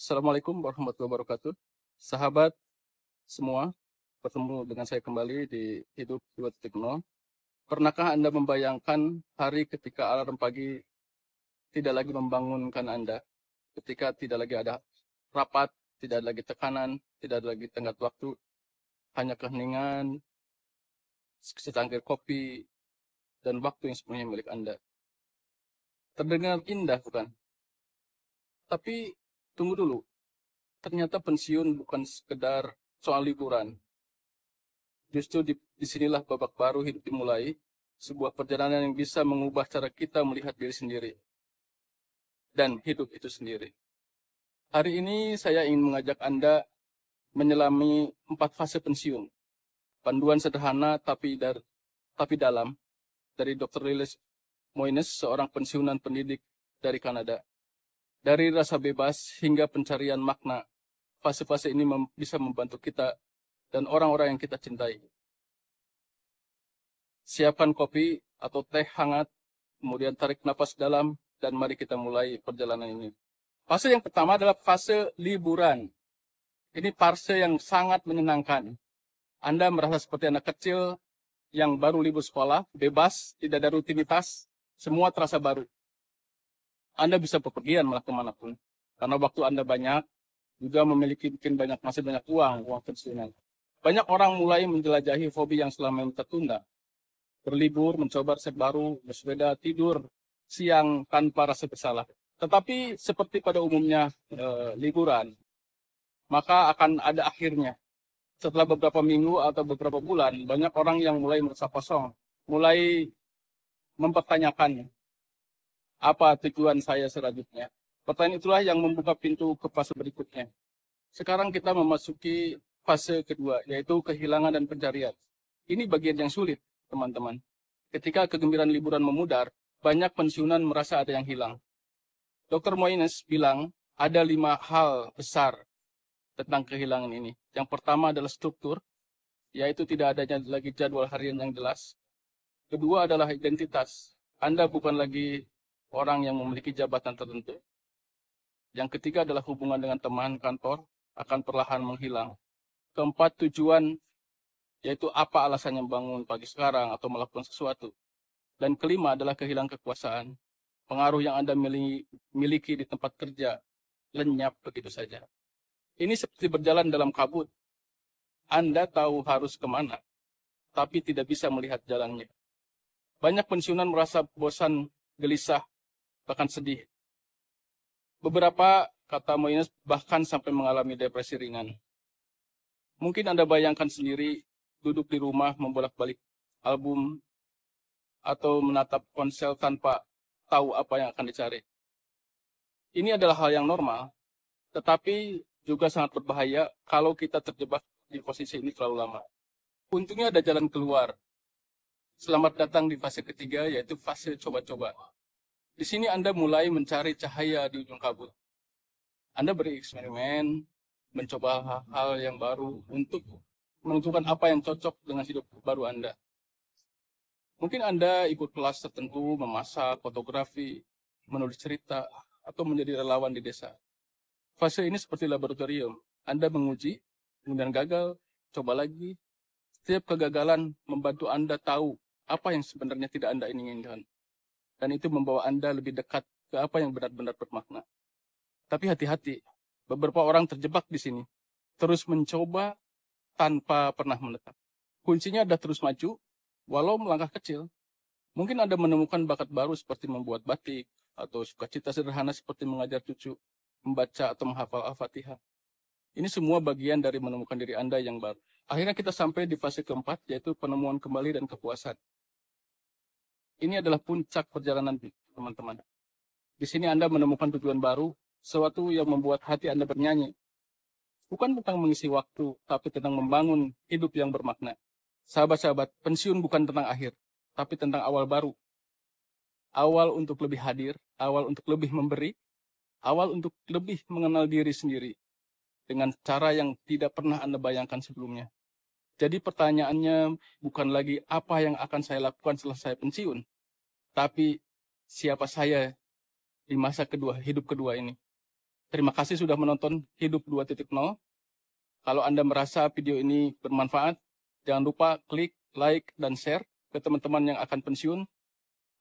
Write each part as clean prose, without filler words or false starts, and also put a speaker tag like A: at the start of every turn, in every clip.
A: Assalamualaikum warahmatullahi wabarakatuh. Sahabat semua, bertemu dengan saya kembali di Hidup 2.0. Pernahkah Anda membayangkan hari ketika alarm pagi tidak lagi membangunkan Anda? Ketika tidak lagi ada rapat, tidak lagi tekanan, tidak lagi tenggat waktu, hanya keheningan, secangkir kopi, dan waktu yang sepenuhnya milik Anda. Terdengar indah, bukan? Tapi tunggu dulu, ternyata pensiun bukan sekedar soal liburan. Justru disinilah babak baru hidup dimulai, sebuah perjalanan yang bisa mengubah cara kita melihat diri sendiri dan hidup itu sendiri. Hari ini saya ingin mengajak Anda menyelami 4 fase pensiun. Panduan sederhana tapi dalam dari Dr. Lilis Moines, seorang pensiunan pendidik dari Kanada. Dari rasa bebas hingga pencarian makna, fase-fase ini bisa membantu kita dan orang-orang yang kita cintai. Siapkan kopi atau teh hangat, kemudian tarik nafas dalam, dan mari kita mulai perjalanan ini. Fase yang pertama adalah fase liburan. Ini fase yang sangat menyenangkan. Anda merasa seperti anak kecil yang baru libur sekolah, bebas, tidak ada rutinitas, semua terasa baru. Anda bisa bepergian malah kemanapun. Karena waktu Anda banyak, juga memiliki masih banyak uang pensiunan. Banyak orang mulai menjelajahi hobi yang selama ini tertunda. Berlibur, mencoba resep baru, bersepeda, tidur siang tanpa rasa bersalah. Tetapi seperti pada umumnya liburan, maka akan ada akhirnya. Setelah beberapa minggu atau beberapa bulan, banyak orang yang mulai merasa kosong, mulai mempertanyakan apa tujuan saya selanjutnya. Pertanyaan itulah yang membuka pintu ke fase berikutnya. Sekarang kita memasuki fase kedua, yaitu kehilangan dan pencarian. Ini bagian yang sulit, teman-teman. Ketika kegembiraan liburan memudar, banyak pensiunan merasa ada yang hilang. Dr. Moines bilang ada 5 hal besar tentang kehilangan ini. Yang pertama adalah struktur, yaitu tidak adanya lagi jadwal harian yang jelas. Kedua adalah identitas. Anda bukan lagi orang yang memiliki jabatan tertentu. Yang ketiga adalah hubungan dengan teman kantor akan perlahan menghilang. Keempat, tujuan, yaitu apa alasannya bangun pagi sekarang atau melakukan sesuatu. Dan kelima adalah kehilangan kekuasaan. Pengaruh yang Anda miliki di tempat kerja lenyap begitu saja. Ini seperti berjalan dalam kabut. Anda tahu harus kemana, tapi tidak bisa melihat jalannya. Banyak pensiunan merasa bosan, gelisah, bahkan sedih. Beberapa, kata Moines, bahkan sampai mengalami depresi ringan. Mungkin Anda bayangkan sendiri duduk di rumah membolak-balik album atau menatap ponsel tanpa tahu apa yang akan dicari. Ini adalah hal yang normal, tetapi juga sangat berbahaya kalau kita terjebak di posisi ini terlalu lama. Untungnya ada jalan keluar. Selamat datang di fase ketiga, yaitu fase coba-coba. Di sini Anda mulai mencari cahaya di ujung kabut. Anda bereksperimen, mencoba hal-hal yang baru untuk menentukan apa yang cocok dengan hidup baru Anda. Mungkin Anda ikut kelas tertentu, memasak, fotografi, menulis cerita, atau menjadi relawan di desa. Fase ini seperti laboratorium. Anda menguji, kemudian gagal, coba lagi. Setiap kegagalan membantu Anda tahu apa yang sebenarnya tidak Anda inginkan. Dan itu membawa Anda lebih dekat ke apa yang benar-benar bermakna. Tapi hati-hati, beberapa orang terjebak di sini. Terus mencoba tanpa pernah menetap. Kuncinya adalah terus maju, walau melangkah kecil. Mungkin Anda menemukan bakat baru seperti membuat batik, atau sukacita sederhana seperti mengajar cucu, membaca atau menghafal Al-Fatihah. Ini semua bagian dari menemukan diri Anda yang baru. Akhirnya kita sampai di fase keempat, yaitu penemuan kembali dan kepuasan. Ini adalah puncak perjalanan, teman-teman. Di sini Anda menemukan tujuan baru, sesuatu yang membuat hati Anda bernyanyi. Bukan tentang mengisi waktu, tapi tentang membangun hidup yang bermakna. Sahabat-sahabat, pensiun bukan tentang akhir, tapi tentang awal baru. Awal untuk lebih hadir, awal untuk lebih memberi, awal untuk lebih mengenal diri sendiri dengan cara yang tidak pernah Anda bayangkan sebelumnya. Jadi pertanyaannya bukan lagi apa yang akan saya lakukan setelah saya pensiun, tapi siapa saya di masa kedua, hidup kedua ini. Terima kasih sudah menonton Hidup 2.0. Kalau Anda merasa video ini bermanfaat, jangan lupa klik, like, dan share ke teman-teman yang akan pensiun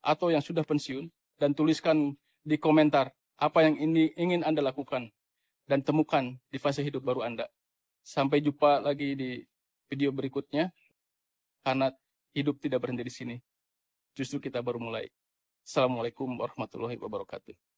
A: atau yang sudah pensiun, dan tuliskan di komentar apa yang ini ingin Anda lakukan dan temukan di fase hidup baru Anda. Sampai jumpa lagi di video berikutnya, karena hidup tidak berhenti di sini. Justru kita baru mulai. Assalamualaikum warahmatullahi wabarakatuh.